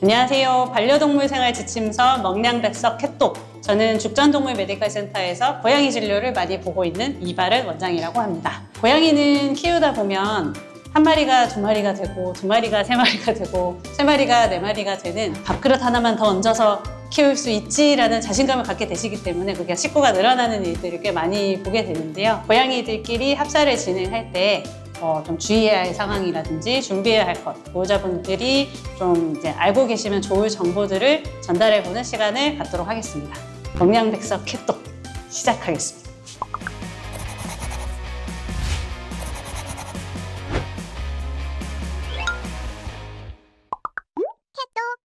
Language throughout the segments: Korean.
안녕하세요. 반려동물 생활 지침서 먹량백석 캣독. 저는 죽전동물 메디컬 센터에서 고양이 진료를 많이 보고 있는 이바른 원장이라고 합니다. 고양이는 키우다 보면 한 마리가 두 마리가 되고, 두 마리가 세 마리가 되고, 세 마리가 네 마리가 되는 밥그릇 하나만 더 얹어서 키울 수 있지라는 자신감을 갖게 되시기 때문에 그게 식구가 늘어나는 일들을 꽤 많이 보게 되는데요. 고양이들끼리 합사를 진행할 때 좀 주의해야 할 상황이라든지 준비해야 할 것, 보호자분들이 좀 이제 알고 계시면 좋을 정보들을 전달해보는 시간을 갖도록 하겠습니다. 먹량백석 캣독 시작하겠습니다.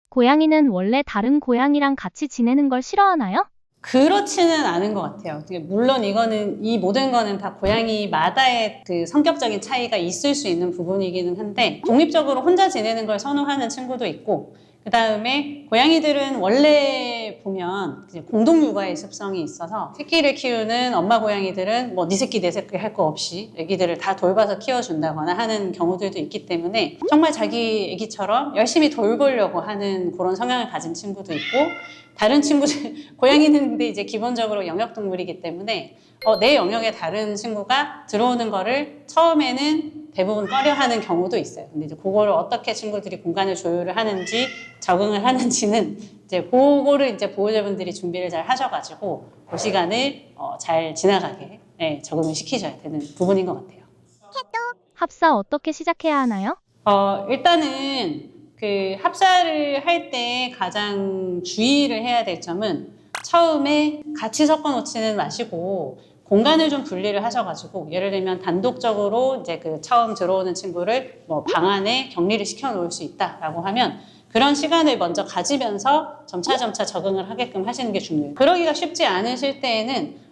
고양이는 원래 다른 고양이랑 같이 지내는 걸 싫어하나요? 그렇지는 않은 것 같아요. 물론 이 모든 거는 다 고양이마다의 그 성격적인 차이가 있을 수 있는 부분이기는 한데, 독립적으로 혼자 지내는 걸 선호하는 친구도 있고, 그 다음에 고양이들은 원래 보면 이제 공동 육아의 습성이 있어서 새끼를 키우는 엄마 고양이들은 뭐 네 새끼 내 새끼 할 거 없이 애기들을 다 돌봐서 키워준다거나 하는 경우들도 있기 때문에 정말 자기 애기처럼 열심히 돌보려고 하는 그런 성향을 가진 친구도 있고, 다른 친구들, 고양이는 근데 이제 기본적으로 영역동물이기 때문에 내 영역에 다른 친구가 들어오는 거를 처음에는 대부분 꺼려하는 경우도 있어요. 근데 이제 그거를 어떻게 친구들이 공간을 조율을 하는지 적응을 하는지는 이제 그거를 이제 보호자분들이 준비를 잘 하셔가지고 그 시간을 잘 지나가게 적응을 시키셔야 되는 부분인 것 같아요. 합사 어떻게 시작해야 하나요? 일단은 그 합사를 할 때 가장 주의를 해야 될 점은 처음에 같이 섞어 놓지는 마시고 공간을 좀 분리를 하셔가지고, 예를 들면 단독적으로 이제 그 처음 들어오는 친구를 뭐 방 안에 격리를 시켜 놓을 수 있다라고 하면 그런 시간을 먼저 가지면서 점차 적응을 하게끔 하시는 게 중요해요. 그러기가 쉽지 않으실 때에는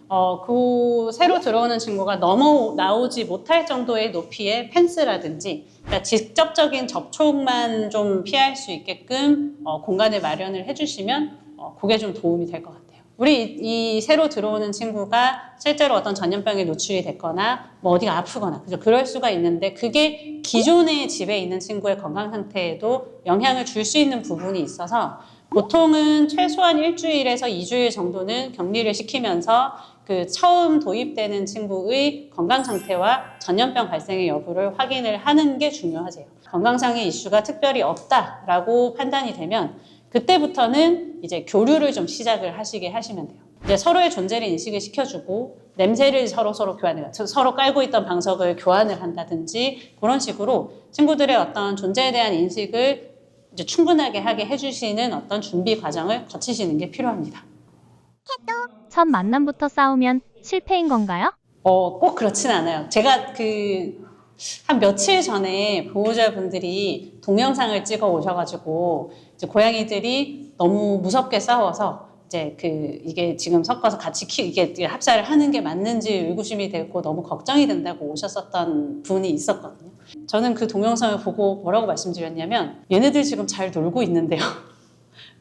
그 새로 들어오는 친구가 넘어 나오지 못할 정도의 높이의 펜스라든지, 그러니까 직접적인 접촉만 좀 피할 수 있게끔 공간을 마련을 해주시면 그게 좀 도움이 될 것 같아요. 우리 이 새로 들어오는 친구가 실제로 어떤 전염병에 노출이 됐거나 뭐 어디가 아프거나 그럴 수가 있는데, 그게 기존의 집에 있는 친구의 건강 상태에도 영향을 줄 수 있는 부분이 있어서 보통은 최소한 1주일에서 2주일 정도는 격리를 시키면서 그 처음 도입되는 친구의 건강 상태와 전염병 발생의 여부를 확인을 하는 게 중요하세요. 건강상의 이슈가 특별히 없다라고 판단이 되면 그때부터는 이제 교류를 좀 시작을 하시면 돼요. 이제 서로의 존재를 인식을 시켜주고 냄새를 서로 교환해요. 서로 깔고 있던 방석을 교환을 한다든지 그런 식으로 친구들의 어떤 존재에 대한 인식을 이제 충분하게 하게 해주시는 어떤 준비 과정을 거치시는 게 필요합니다. 첫 만남부터 싸우면 실패인 건가요? 꼭 그렇진 않아요. 제가 한 며칠 전에 보호자분들이 동영상을 찍어 오셔가지고 이제 고양이들이 너무 무섭게 싸워서 이제 이게 지금 섞어서 같이 이게 합사를 하는 게 맞는지 의구심이 되고 너무 걱정이 된다고 오셨었던 분이 있었거든요. 저는 그 동영상을 보고 뭐라고 말씀드렸냐면, 얘네들 지금 잘 놀고 있는데요.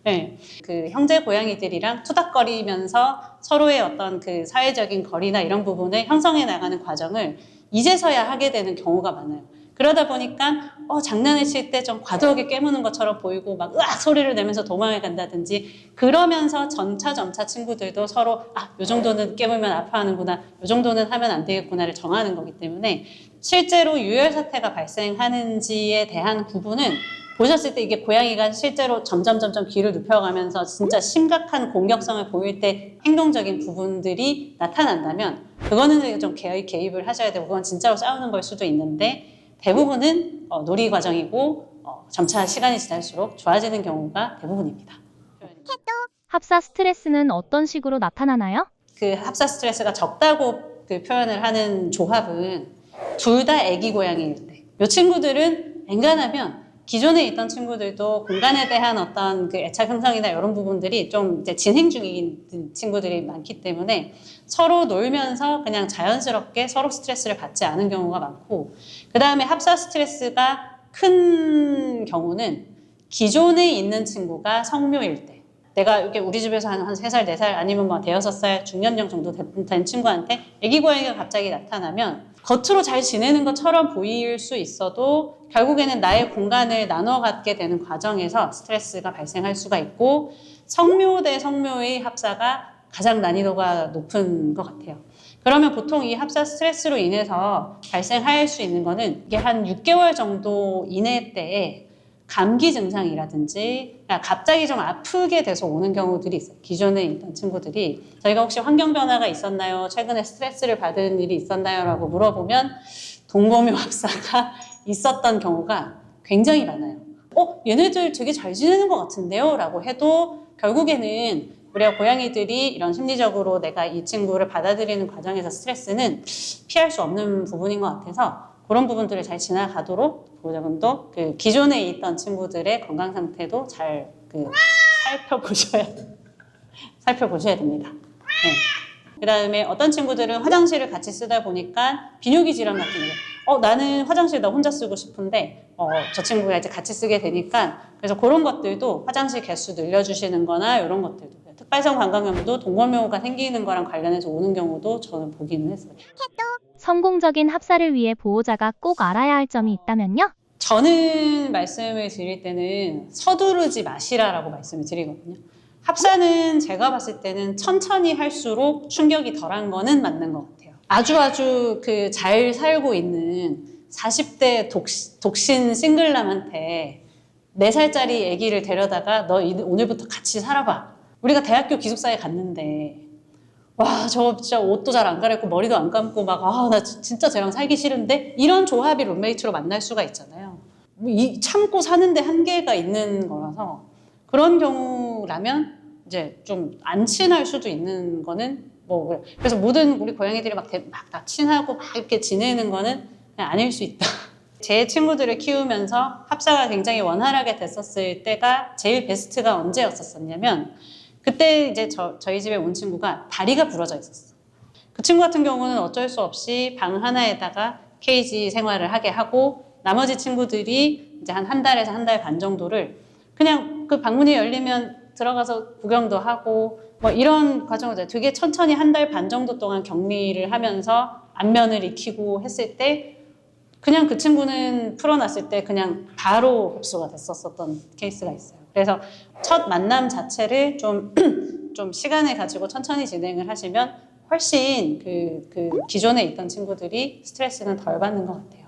네, 그 형제 고양이들이랑 투닥거리면서 서로의 어떤 그 사회적인 거리나 이런 부분을 형성해 나가는 과정을 이제서야 하게 되는 경우가 많아요. 그러다 보니까 장난을 칠 때 좀 과도하게 깨무는 것처럼 보이고 막 으악 소리를 내면서 도망을 간다든지, 그러면서 점차 친구들도 서로 요 정도는 깨물면 아파하는구나, 요 정도는 하면 안 되겠구나를 정하는 거기 때문에 실제로 유혈 사태가 발생하는지에 대한 부분은 보셨을 때 이게 고양이가 실제로 점점 귀를 눕혀가면서 진짜 심각한 공격성을 보일 때 행동적인 부분들이 나타난다면 그거는 좀 개입을 하셔야 되고, 그건 진짜로 싸우는 걸 수도 있는데 대부분은 놀이 과정이고 점차 시간이 지날수록 좋아지는 경우가 대부분입니다. 합사 스트레스는 어떤 식으로 나타나나요? 그 합사 스트레스가 적다고 그 표현을 하는 조합은 둘 다 애기 고양이일 때, 이 친구들은 엔간하면 기존에 있던 친구들도 공간에 대한 어떤 그 애착 형성이나 이런 부분들이 좀 이제 진행 중인 친구들이 많기 때문에 서로 놀면서 그냥 자연스럽게 서로 스트레스를 받지 않은 경우가 많고, 그 다음에 합사 스트레스가 큰 경우는 기존에 있는 친구가 성묘일 때, 내가 이렇게 우리 집에서 한 3살, 4살 아니면 뭐 5살 중년령 정도 된 친구한테 애기 고양이가 갑자기 나타나면 겉으로 잘 지내는 것처럼 보일 수 있어도 결국에는 나의 공간을 나눠 갖게 되는 과정에서 스트레스가 발생할 수가 있고 성묘 대 성묘의 합사가 가장 난이도가 높은 것 같아요. 그러면 보통 이 합사 스트레스로 인해서 발생할 수 있는 거는 이게 한 6개월 정도 이내 때에 감기 증상이라든지 갑자기 좀 아프게 돼서 오는 경우들이 있어요. 기존에 있던 친구들이 저희가 혹시 환경 변화가 있었나요? 최근에 스트레스를 받은 일이 있었나요? 라고 물어보면 동거묘 합사가 있었던 경우가 굉장히 많아요. 얘네들 되게 잘 지내는 것 같은데요? 라고 해도 결국에는 우리가 고양이들이 이런 심리적으로 내가 이 친구를 받아들이는 과정에서 스트레스는 피할 수 없는 부분인 것 같아서 그런 부분들을 잘 지나가도록 보호자분도 그 기존에 있던 친구들의 건강 상태도 잘 살펴보셔야 됩니다. 네. 그 다음에 어떤 친구들은 화장실을 같이 쓰다 보니까 비뇨기 질환 같은 거. 나는 화장실 나 혼자 쓰고 싶은데 저 친구가 이제 같이 쓰게 되니까 그래서 그런 것들도 화장실 개수 늘려주시는 거나 이런 것들도 특발성 관광염도 동거묘가 생기는 거랑 관련해서 오는 경우도 저는 보기는 했어요. 성공적인 합사를 위해 보호자가 꼭 알아야 할 점이 있다면요? 저는 말씀을 드릴 때는 서두르지 마시라라고 말씀을 드리거든요. 합사는 제가 봤을 때는 천천히 할수록 충격이 덜한 거는 맞는 것 같아요. 아주 잘 살고 있는 40대 독신 싱글남한테 4살짜리 아기를 데려다가 너 오늘부터 같이 살아봐. 우리가 대학교 기숙사에 갔는데 와, 저거 진짜 옷도 잘 안 갈아입고 머리도 안 감고 나 진짜 쟤랑 살기 싫은데 이런 조합이 룸메이트로 만날 수가 있잖아요. 참고 사는데 한계가 있는 거라서 그런 경우라면 이제 좀 안 친할 수도 있는 거는 그래서 모든 우리 고양이들이 막 다 친하고 막 이렇게 지내는 거는 그냥 아닐 수 있다. 제 친구들을 키우면서 합사가 굉장히 원활하게 됐었을 때가 제일 베스트가 언제였었냐면 그때 이제 저희 집에 온 친구가 다리가 부러져 있었어. 그 친구 같은 경우는 어쩔 수 없이 방 하나에다가 케이지 생활을 하게 하고 나머지 친구들이 이제 한 달에서 한 달 반 정도를 그냥 그 방문이 열리면 들어가서 구경도 하고 이런 과정을 되게 천천히 한 달 반 정도 동안 격리를 하면서 안면을 익히고 했을 때 그냥 그 친구는 풀어놨을 때 그냥 바로 흡수가 됐었던 케이스가 있어요. 그래서 첫 만남 자체를 좀 시간을 가지고 천천히 진행을 하시면 훨씬 그 기존에 있던 친구들이 스트레스는 덜 받는 것 같아요.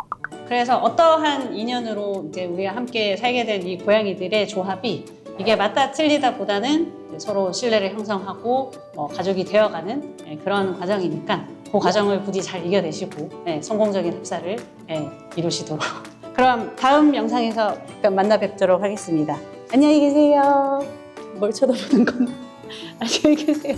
그래서 어떠한 인연으로 이제 우리가 함께 살게 된 이 고양이들의 조합이 이게 맞다 틀리다 보다는 서로 신뢰를 형성하고 가족이 되어가는 그런 과정이니까 그 과정을 부디 잘 이겨내시고 성공적인 합사를 이루시도록. 그럼 다음 영상에서 만나 뵙도록 하겠습니다. 안녕히 계세요. 뭘 쳐다보는 건 안녕히 계세요.